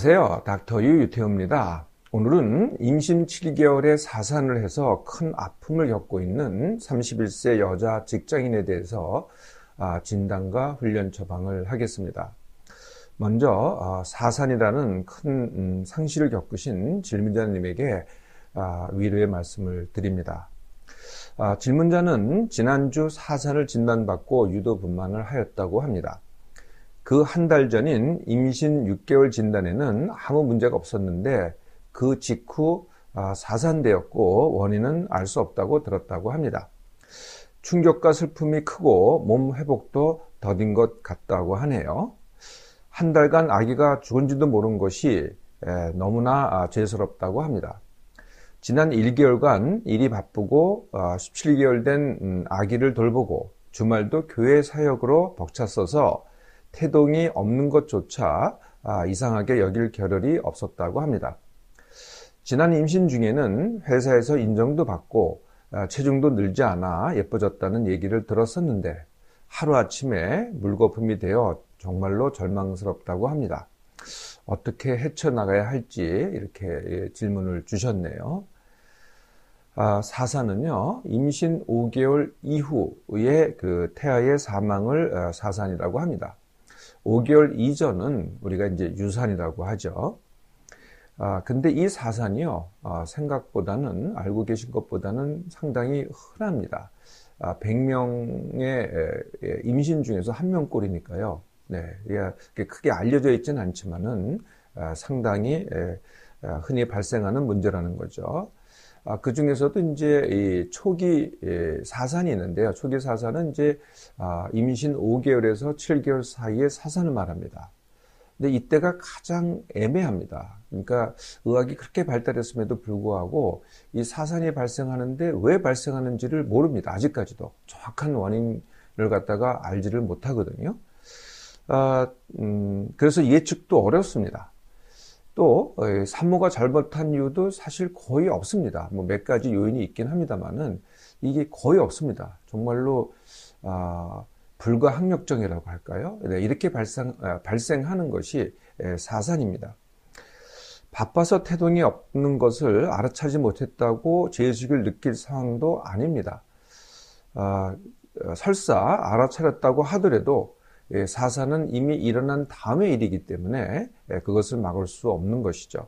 안녕하세요. 닥터 유 유태우입니다. 오늘은 임신 7개월에 사산을 해서 큰 아픔을 겪고 있는 31세 여자 직장인에 대해서 진단과 훈련 처방을 하겠습니다. 먼저 사산이라는 큰 상실을 겪으신 질문자님에게 위로의 말씀을 드립니다. 질문자는 지난주 사산을 진단받고 유도분만을 하였다고 합니다. 그 한 달 전인 임신 6개월 진단에는 아무 문제가 없었는데 그 직후 사산되었고 원인은 알 수 없다고 들었다고 합니다. 충격과 슬픔이 크고 몸 회복도 더딘 것 같다고 하네요. 한 달간 아기가 죽은지도 모른 것이 너무나 죄스럽다고 합니다. 지난 1개월간 일이 바쁘고 17개월 된 아기를 돌보고 주말도 교회 사역으로 벅찼어서 태동이 없는 것조차 이상하게 여길 겨를이 없었다고 합니다. 지난 임신 중에는 회사에서 인정도 받고 체중도 늘지 않아 예뻐졌다는 얘기를 들었었는데 하루아침에 물거품이 되어 정말로 절망스럽다고 합니다. 어떻게 헤쳐나가야 할지 이렇게 질문을 주셨네요. 사산은요, 임신 5개월 이후의 그 태아의 사망을 사산이라고 합니다. 5개월 이전은 우리가 이제 유산이라고 하죠. 근데 이 사산이요, 생각보다는, 알고 계신 것보다는 상당히 흔합니다. 100명의 임신 중에서 1명꼴이니까요. 네, 이게 크게 알려져 있지는 않지만은 상당히 흔히 발생하는 문제라는 거죠. 그 중에서도 이제 이 초기 사산이 있는데요. 초기 사산은 이제 임신 5개월에서 7개월 사이의 사산을 말합니다. 근데 이때가 가장 애매합니다. 그러니까 의학이 그렇게 발달했음에도 불구하고 이 사산이 발생하는데 왜 발생하는지를 모릅니다. 아직까지도 정확한 원인을 갖다가 알지를 못하거든요. 그래서 예측도 어렵습니다. 또 산모가 잘못한 이유도 사실 거의 없습니다. 뭐 몇 가지 요인이 있긴 합니다만은 이게 거의 없습니다. 정말로 불가항력적이라고 할까요? 네, 이렇게 발생하는 것이 사산입니다. 바빠서 태동이 없는 것을 알아차지 못했다고 죄의식을 느낄 상황도 아닙니다. 설사 알아차렸다고 하더라도 사산은 이미 일어난 다음의 일이기 때문에 그것을 막을 수 없는 것이죠.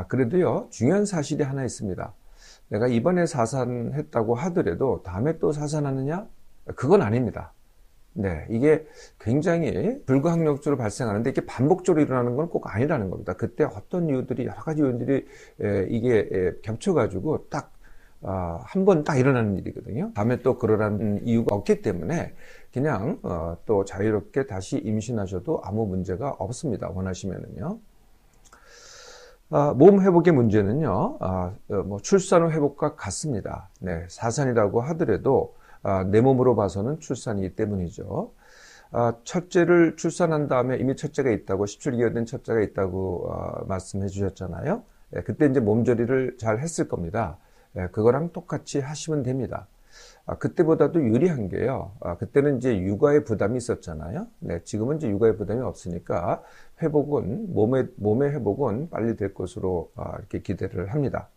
그래도요, 중요한 사실이 하나 있습니다. 내가 이번에 사산했다고 하더라도 다음에 또 사산하느냐? 그건 아닙니다. 네, 이게 굉장히 불가항력적으로 발생하는데 이게 반복적으로 일어나는 건 꼭 아니라는 겁니다. 그때 어떤 이유들이, 여러 가지 요인들이 이게 겹쳐가지고 한 번 딱 일어나는 일이거든요. 다음에 또 그러라는 이유가 없기 때문에 그냥 또 자유롭게 다시 임신하셔도 아무 문제가 없습니다. 원하시면은요. 몸 회복의 문제는요, 뭐 출산 후 회복과 같습니다. 네, 사산이라고 하더라도 내 몸으로 봐서는 출산이기 때문이죠. 첫째를 출산한 다음에 이미 첫째가 있다고, 17개월 된 첫째가 있다고 말씀해 주셨잖아요. 그때 이제 몸조리를 잘 했을 겁니다. 그거랑 똑같이 하시면 됩니다. 그때보다도 유리한 게요. 그때는 이제 육아의 부담이 있었잖아요. 네, 지금은 이제 육아의 부담이 없으니까 회복은, 몸의 회복은 빨리 될 것으로 이렇게 기대를 합니다.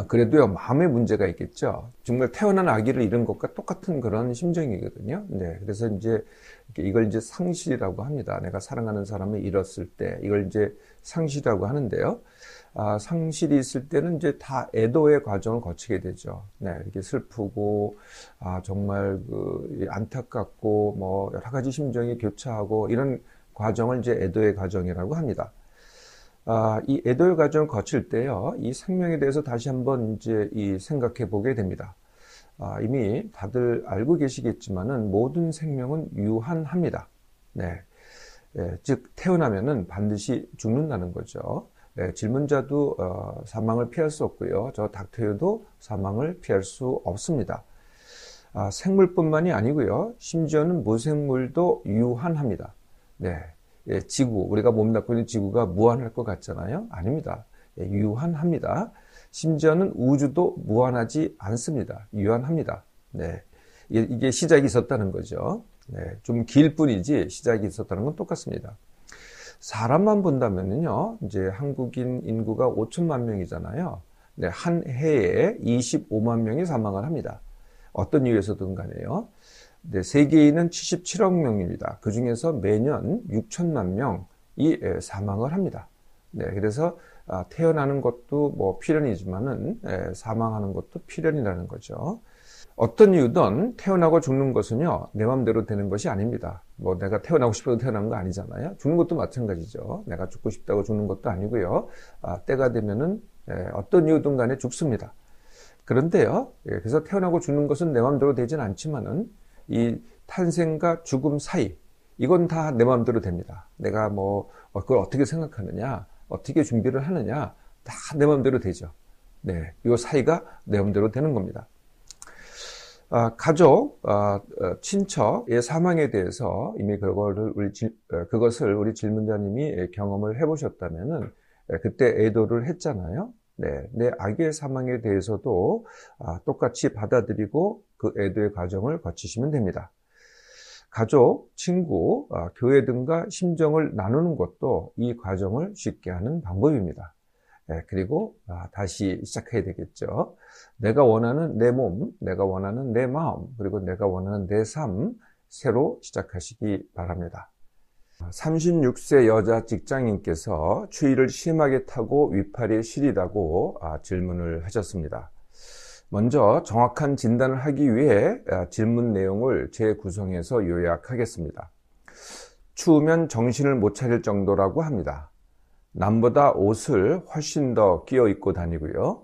그래도요, 마음의 문제가 있겠죠. 정말 태어난 아기를 잃은 것과 똑같은 그런 심정이거든요. 네, 그래서 이제 이걸 이제 상실이라고 합니다. 내가 사랑하는 사람을 잃었을 때 이걸 이제 상실이라고 하는데요. 상실이 있을 때는 이제 다 애도의 과정을 거치게 되죠. 네, 이렇게 슬프고, 정말 안타깝고, 뭐, 여러 가지 심정이 교차하고, 이런 과정을 이제 애도의 과정이라고 합니다. 이 애도의 과정을 거칠 때요, 이 생명에 대해서 다시 한번 이제 생각해 보게 됩니다. 이미 다들 알고 계시겠지만은 모든 생명은 유한합니다. 네. 즉, 태어나면은 반드시 죽는다는 거죠. 질문자도 사망을 피할 수 없고요. 저 닥터유도 사망을 피할 수 없습니다. 생물뿐만이 아니고요. 심지어는 무생물도 유한합니다. 네, 지구, 우리가 몸담고 있는 지구가 무한할 것 같잖아요. 아닙니다. 유한합니다. 심지어는 우주도 무한하지 않습니다. 유한합니다. 네, 이게 시작이 있었다는 거죠. 네, 좀 길 뿐이지 시작이 있었다는 건 똑같습니다. 사람만 본다면요, 이제 한국인 인구가 5천만 명이잖아요. 네, 한 해에 25만 명이 사망을 합니다. 어떤 이유에서든 간에요. 네, 세계인은 77억 명입니다. 그 중에서 매년 6천만 명이 사망을 합니다. 네, 그래서 태어나는 것도 뭐 필연이지만은 사망하는 것도 필연이라는 거죠. 어떤 이유든 태어나고 죽는 것은요, 내 맘대로 되는 것이 아닙니다. 뭐 내가 태어나고 싶어서 태어난 거 아니잖아요. 죽는 것도 마찬가지죠. 내가 죽고 싶다고 죽는 것도 아니고요. 때가 되면은 어떤 이유든 간에 죽습니다. 그런데요, 그래서 태어나고 죽는 것은 내 맘대로 되진 않지만은 이 탄생과 죽음 사이, 이건 다 내 맘대로 됩니다. 내가 뭐 그걸 어떻게 생각하느냐, 어떻게 준비를 하느냐, 다 내 맘대로 되죠. 네, 이 사이가 내 맘대로 되는 겁니다. 가족, 친척의 사망에 대해서 이미 그것을 우리 질문자님이 경험을 해보셨다면은 그때 애도를 했잖아요. 네, 내 아기의 사망에 대해서도 똑같이 받아들이고 그 애도의 과정을 거치시면 됩니다. 가족, 친구, 교회 등과 심정을 나누는 것도 이 과정을 쉽게 하는 방법입니다. 그리고 다시 시작해야 되겠죠. 내가 원하는 내 몸, 내가 원하는 내 마음, 그리고 내가 원하는 내 삶, 새로 시작하시기 바랍니다. 36세 여자 직장인께서 추위를 심하게 타고 위팔이 시리다고 질문을 하셨습니다. 먼저 정확한 진단을 하기 위해 질문 내용을 재구성해서 요약하겠습니다. 추우면 정신을 못 차릴 정도라고 합니다. 남보다 옷을 훨씬 더 끼워 입고 다니고요.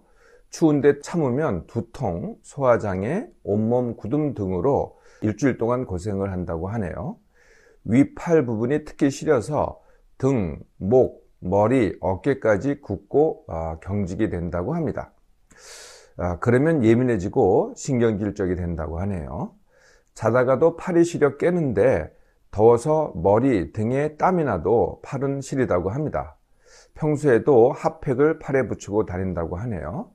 추운데 참으면 두통, 소화장애, 온몸 굳음 등으로 일주일 동안 고생을 한다고 하네요. 위팔 부분이 특히 시려서 등, 목, 머리, 어깨까지 굽고 경직이 된다고 합니다. 그러면 예민해지고 신경질적이 된다고 하네요. 자다가도 팔이 시려 깨는데 더워서 머리, 등에 땀이 나도 팔은 시리다고 합니다. 평소에도 핫팩을 팔에 붙이고 다닌다고 하네요.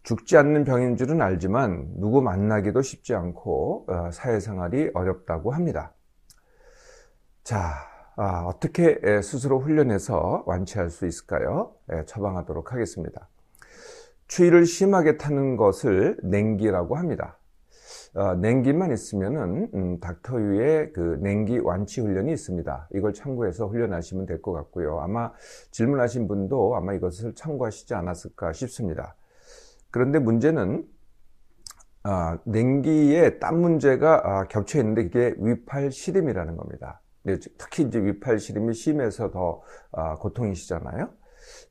죽지 않는 병인 줄은 알지만 누구 만나기도 쉽지 않고 사회생활이 어렵다고 합니다. 자, 어떻게 스스로 훈련해서 완치할 수 있을까요? 처방하도록 하겠습니다. 추위를 심하게 타는 것을 냉기라고 합니다. 냉기만 있으면은 닥터유의 그 냉기 완치 훈련이 있습니다. 이걸 참고해서 훈련하시면 될 것 같고요. 아마 질문하신 분도 아마 이것을 참고하시지 않았을까 싶습니다. 그런데 문제는 냉기에 땀 문제가 겹쳐 있는데 이게 위팔 시림이라는 겁니다. 특히 이제 위팔 시림이 심해서 더 고통이시잖아요.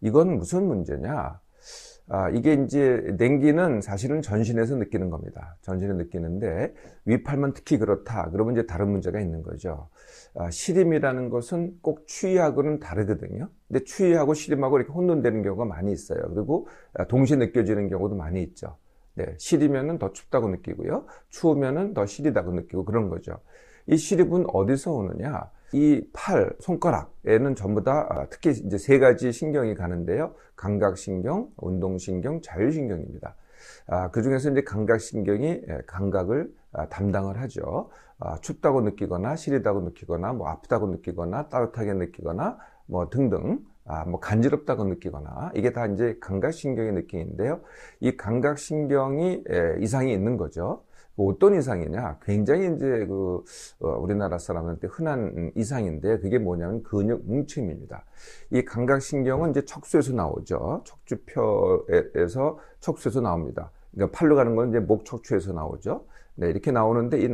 이건 무슨 문제냐? 이게 이제 냉기는 사실은 전신에서 느끼는 겁니다. 전신에 느끼는데 위팔만 특히 그렇다. 그러면 이제 다른 문제가 있는 거죠. 시림이라는 것은 꼭 추위하고는 다르거든요. 근데 추위하고 시림하고 이렇게 혼돈되는 경우가 많이 있어요. 그리고 동시에 느껴지는 경우도 많이 있죠. 네, 시리면은 더 춥다고 느끼고요. 추우면은 더 시리다고 느끼고 그런 거죠. 이 시림은 어디서 오느냐? 이 팔, 손가락에는 전부 다 특히 이제 세 가지 신경이 가는데요. 감각신경, 운동신경, 자율신경입니다. 그 중에서 이제 감각신경이 감각을 담당을 하죠. 춥다고 느끼거나 시리다고 느끼거나 뭐 아프다고 느끼거나 따뜻하게 느끼거나 뭐 등등 뭐 간지럽다고 느끼거나 이게 다 이제 감각신경의 느낌인데요. 이 감각신경이 이상이 있는 거죠. 어떤 이상이냐? 굉장히 이제 우리나라 사람한테 흔한 이상인데 그게 뭐냐면 근육 뭉침입니다. 이 감각신경은 이제 척수에서 나오죠. 척추표에서 척수에서 나옵니다. 그러니까 팔로 가는 건 이제 목 척추에서 나오죠. 네, 이렇게 나오는데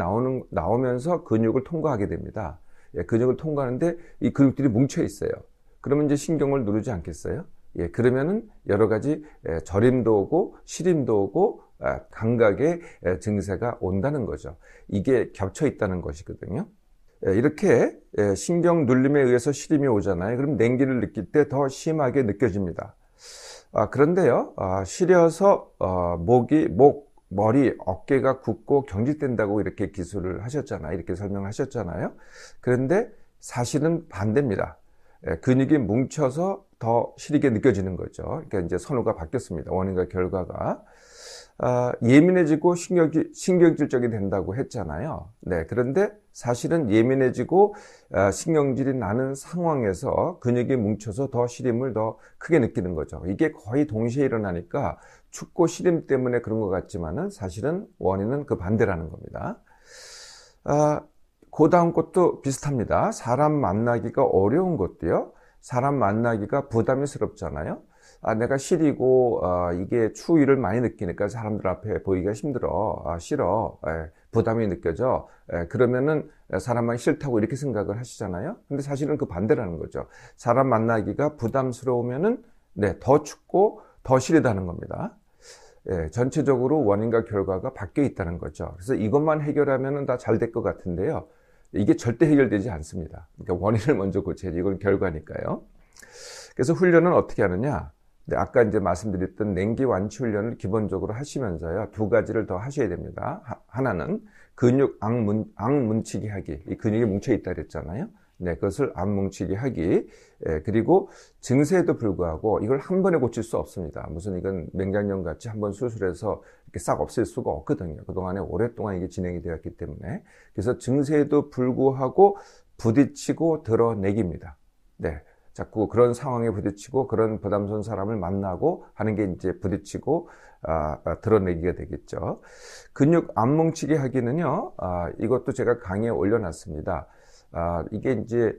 나오면서 근육을 통과하게 됩니다. 근육을 통과하는데 이 근육들이 뭉쳐 있어요. 그러면 이제 신경을 누르지 않겠어요? 그러면은 여러 가지 저림도 오고 시림도 오고 감각의 증세가 온다는 거죠. 이게 겹쳐 있다는 것이거든요. 이렇게 신경 눌림에 의해서 시림이 오잖아요. 그럼 냉기를 느낄 때 더 심하게 느껴집니다. 그런데요, 시려서 목, 머리, 어깨가 굽고 경직된다고 이렇게 기술을 하셨잖아요. 이렇게 설명하셨잖아요. 그런데 사실은 반대입니다. 근육이 뭉쳐서 더 시리게 느껴지는 거죠. 그러니까 이제 선호가 바뀌었습니다. 원인과 결과가. 예민해지고 신경질적이 된다고 했잖아요. 네, 그런데 사실은 예민해지고 신경질이 나는 상황에서 근육이 뭉쳐서 더 시림을 더 크게 느끼는 거죠. 이게 거의 동시에 일어나니까 춥고 시림 때문에 그런 것 같지만은 사실은 원인은 그 반대라는 겁니다. 그 다음 것도 비슷합니다. 사람 만나기가 어려운 것도요. 사람 만나기가 부담스럽잖아요. 내가 시리고 이게 추위를 많이 느끼니까 사람들 앞에 보이기가 힘들어. 싫어. 부담이 느껴져. 그러면은 사람만 싫다고 이렇게 생각을 하시잖아요. 근데 사실은 그 반대라는 거죠. 사람 만나기가 부담스러우면은 더 춥고 더 시리다는 겁니다. 전체적으로 원인과 결과가 바뀌어 있다는 거죠. 그래서 이것만 해결하면은 다 잘 될 것 같은데요. 이게 절대 해결되지 않습니다. 그러니까 원인을 먼저 고쳐야지. 이건 결과니까요. 그래서 훈련은 어떻게 하느냐? 아까 이제 말씀드렸던 냉기 완치 훈련을 기본적으로 하시면서요. 두 가지를 더 하셔야 됩니다. 하나는 근육 악 뭉치기 하기. 이 근육이 뭉쳐 있다 그랬잖아요. 그것을 악 뭉치기 하기. 그리고 증세에도 불구하고 이걸 한 번에 고칠 수 없습니다. 무슨 이건 맹장염 같이 한 번 수술해서 이렇게 싹 없앨 수가 없거든요. 그동안에 오랫동안 이게 진행이 되었기 때문에. 그래서 증세에도 불구하고 부딪히고 드러내기입니다. 자꾸 그런 상황에 부딪히고 그런 부담스러운 사람을 만나고 하는 게 이제 부딪히고 드러내기가 되겠죠. 근육 안 뭉치게 하기는요. 이것도 제가 강의에 올려놨습니다. 이게 이제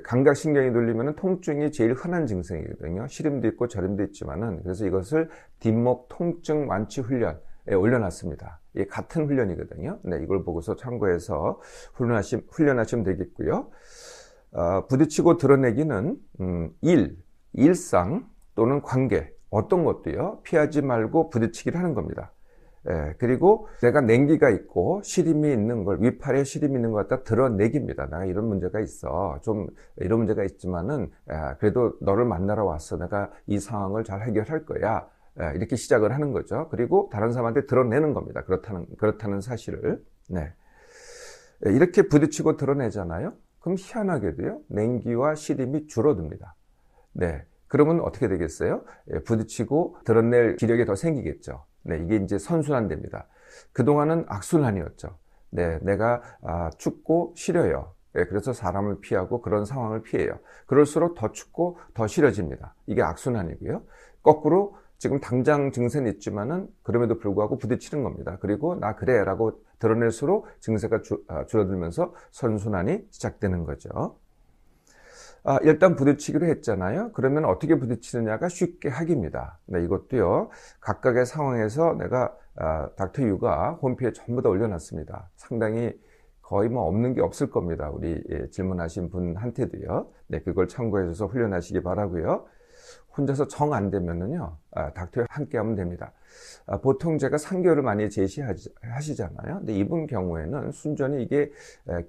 감각신경이 눌리면 통증이 제일 흔한 증상이거든요. 시림도 있고 저림도 있지만은 그래서 이것을 뒷목 통증 완치 훈련에 올려놨습니다. 이게 같은 훈련이거든요. 이걸 보고서 참고해서 훈련하시면 되겠고요. 부딪히고 드러내기는 일상 또는 관계 어떤 것도요 피하지 말고 부딪히기를 하는 겁니다. 그리고 내가 냉기가 있고 시림이 있는 걸 위팔에 시림이 있는 것 갖다 드러내기입니다. 내가 이런 문제가 있어. 좀 이런 문제가 있지만은 그래도 너를 만나러 왔어. 내가 이 상황을 잘 해결할 거야. 이렇게 시작을 하는 거죠. 그리고 다른 사람한테 드러내는 겁니다. 그렇다는 사실을. 이렇게 부딪히고 드러내잖아요. 그럼 희한하게도요, 냉기와 시림이 줄어듭니다. 그러면 어떻게 되겠어요? 부딪히고 드러낼 기력이 더 생기겠죠. 이게 이제 선순환됩니다. 그동안은 악순환이었죠. 내가 춥고 시려요. 그래서 사람을 피하고 그런 상황을 피해요. 그럴수록 더 춥고 더 시려집니다. 이게 악순환이고요. 거꾸로 지금 당장 증세는 있지만은 그럼에도 불구하고 부딪히는 겁니다. 그리고 나 그래 라고 드러낼수록 증세가 줄어들면서 선순환이 시작되는 거죠. 일단 부딪히기로 했잖아요. 그러면 어떻게 부딪히느냐가 쉽게 하기입니다. 이것도요. 각각의 상황에서 내가 닥터 유가 홈페이지에 전부 다 올려놨습니다. 상당히 거의 없는 게 없을 겁니다. 우리 질문하신 분한테도요. 그걸 참고해서 훈련하시기 바라고요. 혼자서 정 안 되면은요, 닥터와 함께 하면 됩니다. 보통 제가 3개월을 많이 제시하시잖아요. 근데 이분 경우에는 순전히 이게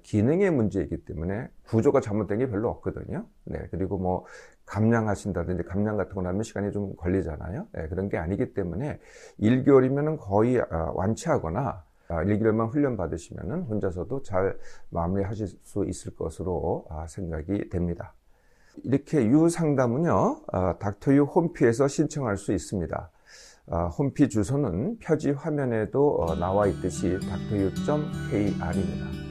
기능의 문제이기 때문에 구조가 잘못된 게 별로 없거든요. 그리고 감량하신다든지 감량 같은 거 하면 시간이 좀 걸리잖아요. 그런 게 아니기 때문에 1개월이면은 거의 완치하거나 1개월만 훈련 받으시면은 혼자서도 잘 마무리하실 수 있을 것으로 생각이 됩니다. 이렇게 유상담은요, 닥터유 홈피에서 신청할 수 있습니다. 홈피 주소는 표지 화면에도 나와 있듯이 닥터유.kr입니다.